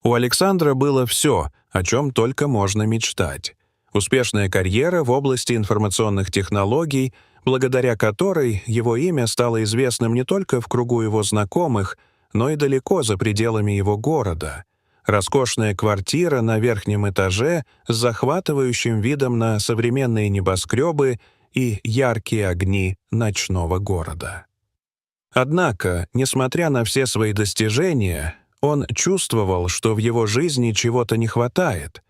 У Александра было все, о чем только можно мечтать. Успешная карьера в области информационных технологий, благодаря которой его имя стало известным не только в кругу его знакомых, но и далеко за пределами его города. Роскошная квартира на верхнем этаже с захватывающим видом на современные небоскребы и яркие огни ночного города. Однако, несмотря на все свои достижения, он чувствовал, что в его жизни чего-то не хватает.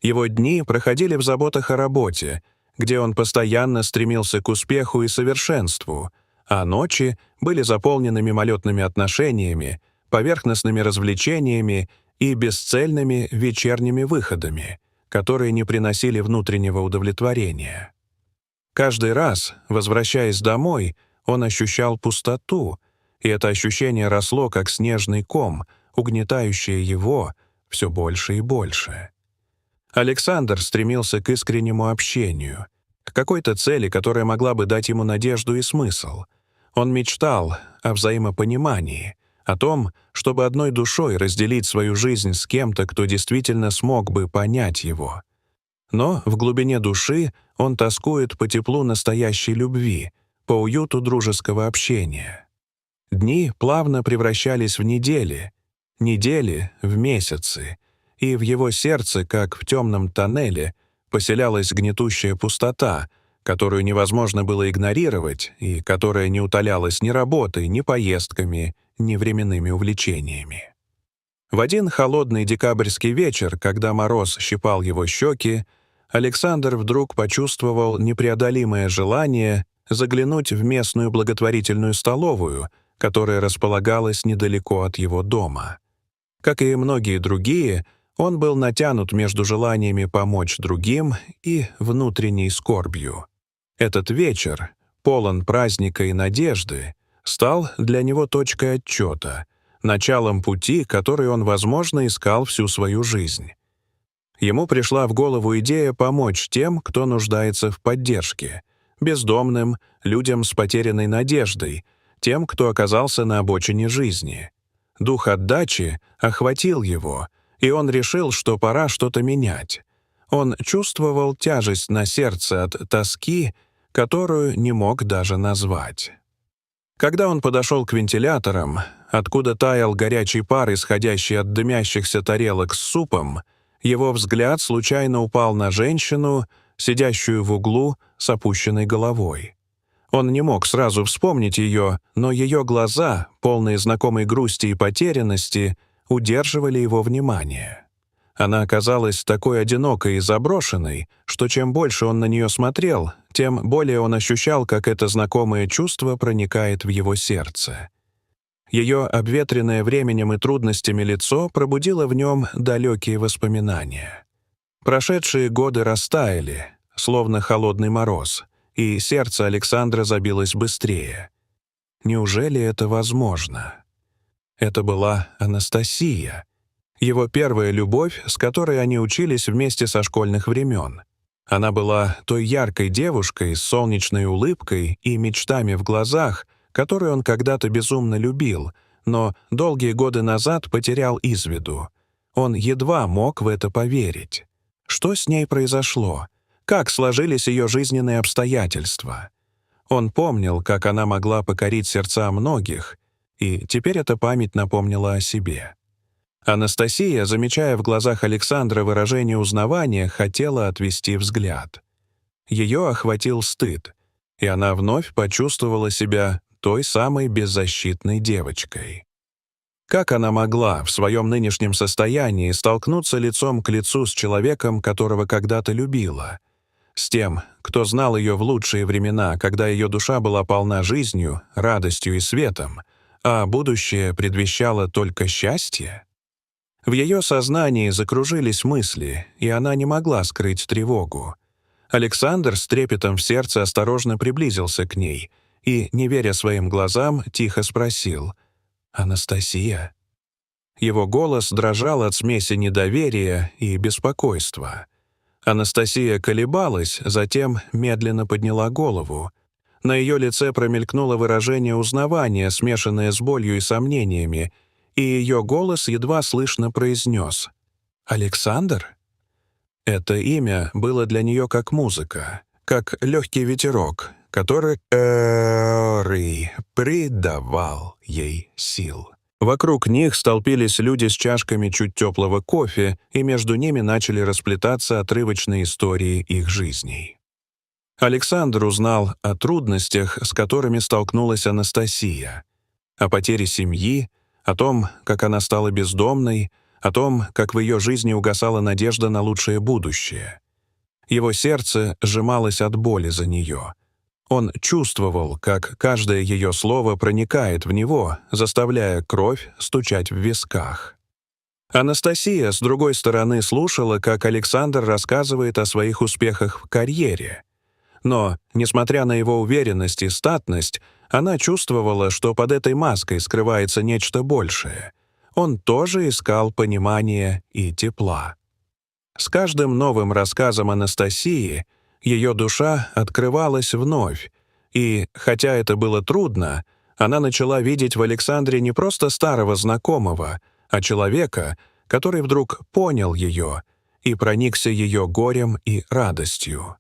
Его дни проходили в заботах о работе, где он постоянно стремился к успеху и совершенству, а ночи были заполнены мимолетными отношениями, поверхностными развлечениями и бесцельными вечерними выходами, которые не приносили внутреннего удовлетворения. Каждый раз, возвращаясь домой, он ощущал пустоту, и это ощущение росло, как снежный ком, угнетающее его все больше и больше. Александр стремился к искреннему общению, к какой-то цели, которая могла бы дать ему надежду и смысл. Он мечтал о взаимопонимании, о том, чтобы одной душой разделить свою жизнь с кем-то, кто действительно смог бы понять его. Но в глубине души он тоскует по теплу настоящей любви, по уюту дружеского общения. Дни плавно превращались в недели, недели в месяцы, и в его сердце, как в темном тоннеле, поселялась гнетущая пустота, которую невозможно было игнорировать и которая не утолялась ни работой, ни поездками, ни временными увлечениями. В один холодный декабрьский вечер, когда мороз щипал его щеки, Александр вдруг почувствовал непреодолимое желание заглянуть в местную благотворительную столовую, которая располагалась недалеко от его дома. Как и многие другие, он был натянут между желаниями помочь другим и внутренней скорбью. Этот вечер, полон праздника и надежды, стал для него точкой отчета, началом пути, который он, возможно, искал всю свою жизнь. Ему пришла в голову идея помочь тем, кто нуждается в поддержке, бездомным, людям с потерянной надеждой, тем, кто оказался на обочине жизни. Дух отдачи охватил его, и он решил, что пора что-то менять. Он чувствовал тяжесть на сердце от тоски, которую не мог даже назвать. Когда он подошел к вентиляторам, откуда таял горячий пар, исходящий от дымящихся тарелок с супом, его взгляд случайно упал на женщину, сидящую в углу с опущенной головой. Он не мог сразу вспомнить ее, но ее глаза, полные знакомой грусти и потерянности, удерживали его внимание. Она оказалась такой одинокой и заброшенной, что чем больше он на нее смотрел, тем более он ощущал, как это знакомое чувство проникает в его сердце. Ее обветренное временем и трудностями лицо пробудило в нем далекие воспоминания. Прошедшие годы растаяли, словно холодный мороз, и сердце Александра забилось быстрее. Неужели это возможно? Это была Анастасия, его первая любовь, с которой они учились вместе со школьных времен. Она была той яркой девушкой с солнечной улыбкой и мечтами в глазах, которую он когда-то безумно любил, но долгие годы назад потерял из виду. Он едва мог в это поверить. Что с ней произошло? Как сложились ее жизненные обстоятельства? Он помнил, как она могла покорить сердца многих, и теперь эта память напомнила о себе. Анастасия, замечая в глазах Александра выражение узнавания, хотела отвести взгляд. Ее охватил стыд, и она вновь почувствовала себя той самой беззащитной девочкой. Как она могла в своем нынешнем состоянии столкнуться лицом к лицу с человеком, которого когда-то любила, с тем, кто знал ее в лучшие времена, когда ее душа была полна жизнью, радостью и светом, а будущее предвещало только счастье? В ее сознании закружились мысли, и она не могла скрыть тревогу. Александр с трепетом в сердце осторожно приблизился к ней и, не веря своим глазам, тихо спросил: «Анастасия?» Его голос дрожал от смеси недоверия и беспокойства. Анастасия колебалась, затем медленно подняла голову. На ее лице промелькнуло выражение узнавания, смешанное с болью и сомнениями, и ее голос едва слышно произнес: «Александр?» Это имя было для нее как музыка, как легкий ветерок, который придавал ей сил. Вокруг них столпились люди с чашками чуть теплого кофе, и между ними начали расплетаться отрывочные истории их жизней. Александр узнал о трудностях, с которыми столкнулась Анастасия, о потере семьи, о том, как она стала бездомной, о том, как в ее жизни угасала надежда на лучшее будущее. Его сердце сжималось от боли за нее. Он чувствовал, как каждое ее слово проникает в него, заставляя кровь стучать в висках. Анастасия, с другой стороны, слушала, как Александр рассказывает о своих успехах в карьере. Но, несмотря на его уверенность и статность, она чувствовала, что под этой маской скрывается нечто большее. Он тоже искал понимания и тепла. С каждым новым рассказом Анастасии ее душа открывалась вновь, и, хотя это было трудно, она начала видеть в Александре не просто старого знакомого, а человека, который вдруг понял ее и проникся ее горем и радостью.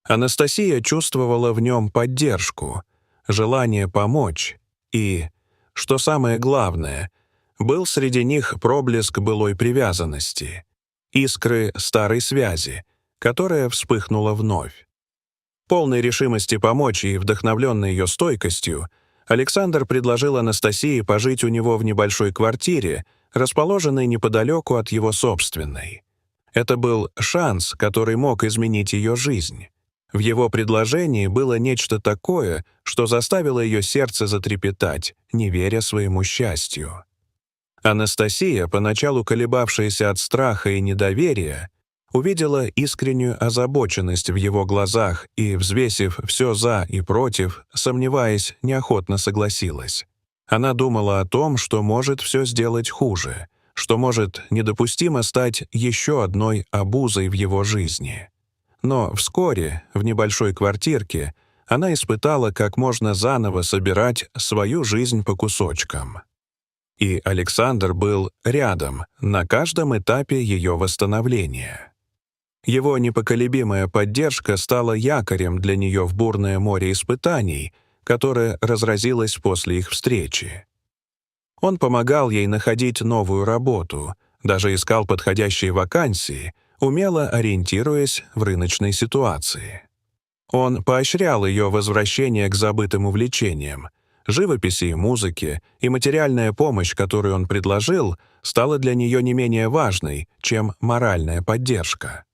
Анастасия чувствовала в нем поддержку, желание помочь и, что самое главное, был среди них проблеск былой привязанности, искры старой связи, которая вспыхнула вновь. Полной решимости помочь и вдохновленный ее стойкостью, Александр предложил Анастасии пожить у него в небольшой квартире, расположенной неподалеку от его собственной. Это был шанс, который мог изменить ее жизнь. В его предложении было нечто такое, что заставило ее сердце затрепетать, не веря своему счастью. Анастасия, поначалу колебавшаяся от страха и недоверия, увидела искреннюю озабоченность в его глазах и, взвесив все «за» и «против», сомневаясь, неохотно согласилась. Она думала о том, что может все сделать хуже, что может недопустимо стать еще одной обузой в его жизни. Но вскоре, в небольшой квартирке, она испытала, как можно заново собирать свою жизнь по кусочкам. И Александр был рядом на каждом этапе ее восстановления. Его непоколебимая поддержка стала якорем для нее в бурное море испытаний, которое разразилось после их встречи. Он помогал ей находить новую работу, даже искал подходящие вакансии, умело ориентируясь в рыночной ситуации. Он поощрял ее возвращение к забытым увлечениям, живописи и музыке, и материальная помощь, которую он предложил, стала для нее не менее важной, чем моральная поддержка.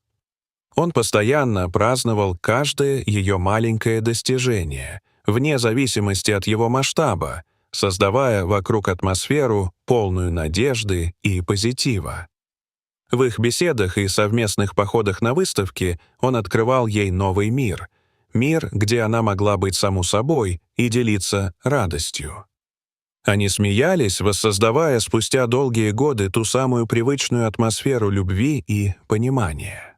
Он постоянно праздновал каждое ее маленькое достижение, вне зависимости от его масштаба, создавая вокруг атмосферу, полную надежды и позитива. В их беседах и совместных походах на выставки он открывал ей новый мир, где она могла быть саму собой и делиться радостью. Они смеялись, воссоздавая спустя долгие годы ту самую привычную атмосферу любви и понимания.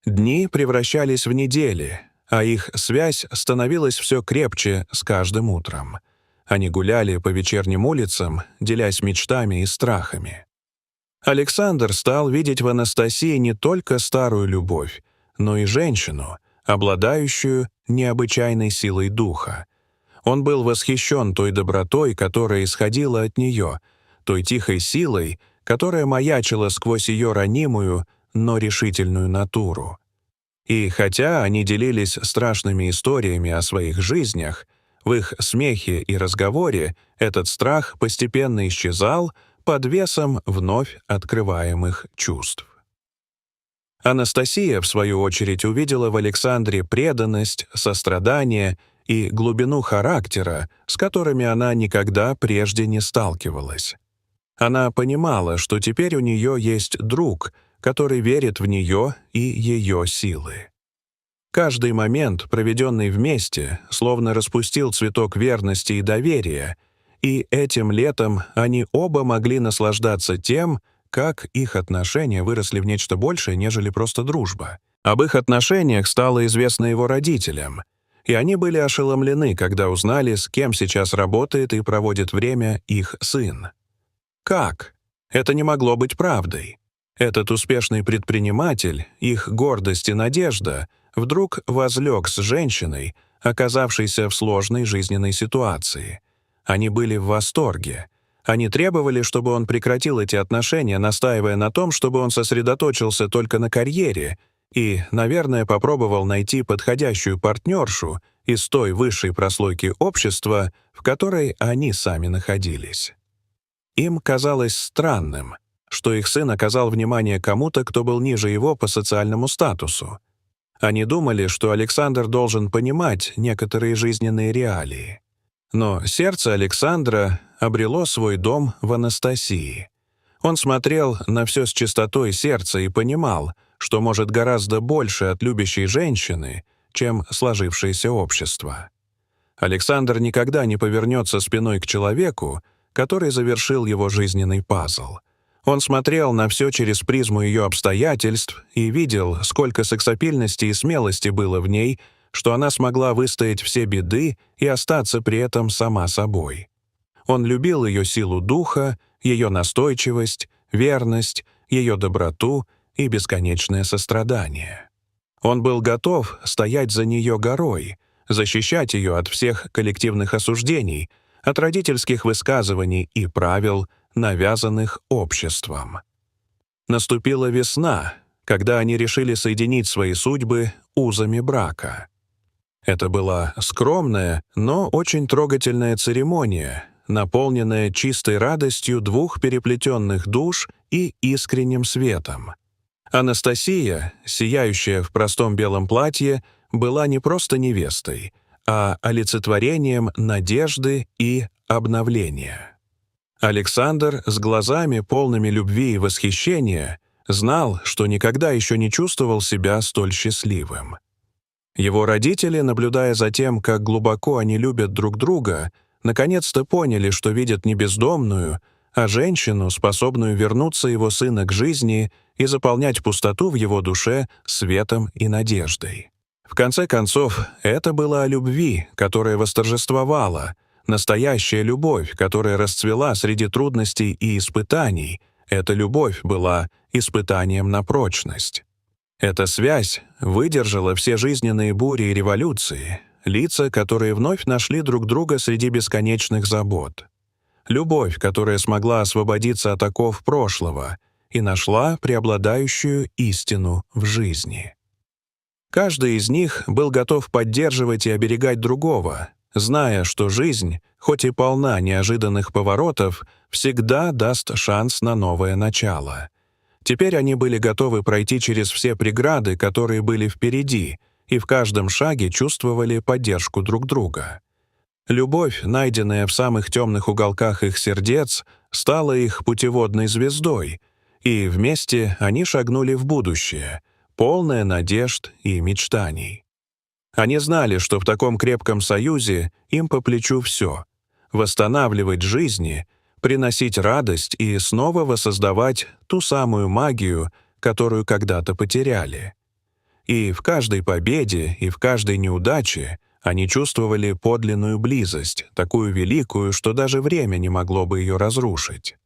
Дни превращались в недели, а их связь становилась все крепче с каждым утром. Они гуляли по вечерним улицам, делясь мечтами и страхами. Александр стал видеть в Анастасии не только старую любовь, но и женщину, обладающую необычайной силой духа. Он был восхищен той добротой, которая исходила от нее, той тихой силой, которая маячила сквозь ее ранимую, но решительную натуру. И хотя они делились страшными историями о своих жизнях, в их смехе и разговоре этот страх постепенно исчезал под весом вновь открываемых чувств. Анастасия, в свою очередь, увидела в Александре преданность, сострадание и глубину характера, с которыми она никогда прежде не сталкивалась. Она понимала, что теперь у нее есть друг, который верит в нее и ее силы. Каждый момент, проведенный вместе, словно распустил цветок верности и доверия, и этим летом они оба могли наслаждаться тем, как их отношения выросли в нечто большее, нежели просто дружба. Об их отношениях стало известно его родителям, и они были ошеломлены, когда узнали, с кем сейчас работает и проводит время их сын. Как? Это не могло быть правдой. Этот успешный предприниматель, их гордость и надежда, вдруг возлег с женщиной, оказавшейся в сложной жизненной ситуации. Они были в восторге. Они требовали, чтобы он прекратил эти отношения, настаивая на том, чтобы он сосредоточился только на карьере и, наверное, попробовал найти подходящую партнершу из той высшей прослойки общества, в которой они сами находились. Им казалось странным, что их сын оказал внимание кому-то, кто был ниже его по социальному статусу. Они думали, что Александр должен понимать некоторые жизненные реалии. Но сердце Александра обрело свой дом в Анастасии. Он смотрел на все с чистотой сердца и понимал, что может гораздо больше от любящей женщины, чем сложившееся общество. Александр никогда не повернется спиной к человеку, который завершил его жизненный пазл. Он смотрел на все через призму ее обстоятельств и видел, сколько сексапильности и смелости было в ней, что она смогла выстоять все беды и остаться при этом сама собой. Он любил ее силу духа, ее настойчивость, верность, ее доброту и бесконечное сострадание. Он был готов стоять за нее горой, защищать ее от всех коллективных осуждений, от родительских высказываний и правил, навязанных обществом. Наступила весна, когда они решили соединить свои судьбы узами брака. Это была скромная, но очень трогательная церемония, наполненная чистой радостью двух переплетенных душ и искренним светом. Анастасия, сияющая в простом белом платье, была не просто невестой, а олицетворением надежды и обновления. Александр с глазами, полными любви и восхищения, знал, что никогда еще не чувствовал себя столь счастливым. Его родители, наблюдая за тем, как глубоко они любят друг друга, наконец-то поняли, что видят не бездомную, а женщину, способную вернуться его сына к жизни и заполнять пустоту в его душе светом и надеждой. В конце концов, это было о любви, которая восторжествовала, настоящая любовь, которая расцвела среди трудностей и испытаний. Эта любовь была испытанием на прочность. Эта связь выдержала все жизненные бури и революции, лица, которые вновь нашли друг друга среди бесконечных забот. Любовь, которая смогла освободиться от оков прошлого и нашла преобладающую истину в жизни. Каждый из них был готов поддерживать и оберегать другого, зная, что жизнь, хоть и полна неожиданных поворотов, всегда даст шанс на новое начало. Теперь они были готовы пройти через все преграды, которые были впереди, и в каждом шаге чувствовали поддержку друг друга. Любовь, найденная в самых темных уголках их сердец, стала их путеводной звездой, и вместе они шагнули в будущее, полное надежд и мечтаний. Они знали, что в таком крепком союзе им по плечу все — восстанавливать жизни, приносить радость и снова воссоздавать ту самую магию, которую когда-то потеряли. И в каждой победе, и в каждой неудаче они чувствовали подлинную близость, такую великую, что даже время не могло бы ее разрушить.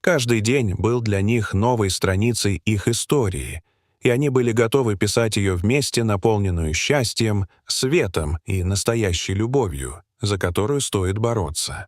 Каждый день был для них новой страницей их истории, и они были готовы писать ее вместе, наполненную счастьем, светом и настоящей любовью, за которую стоит бороться.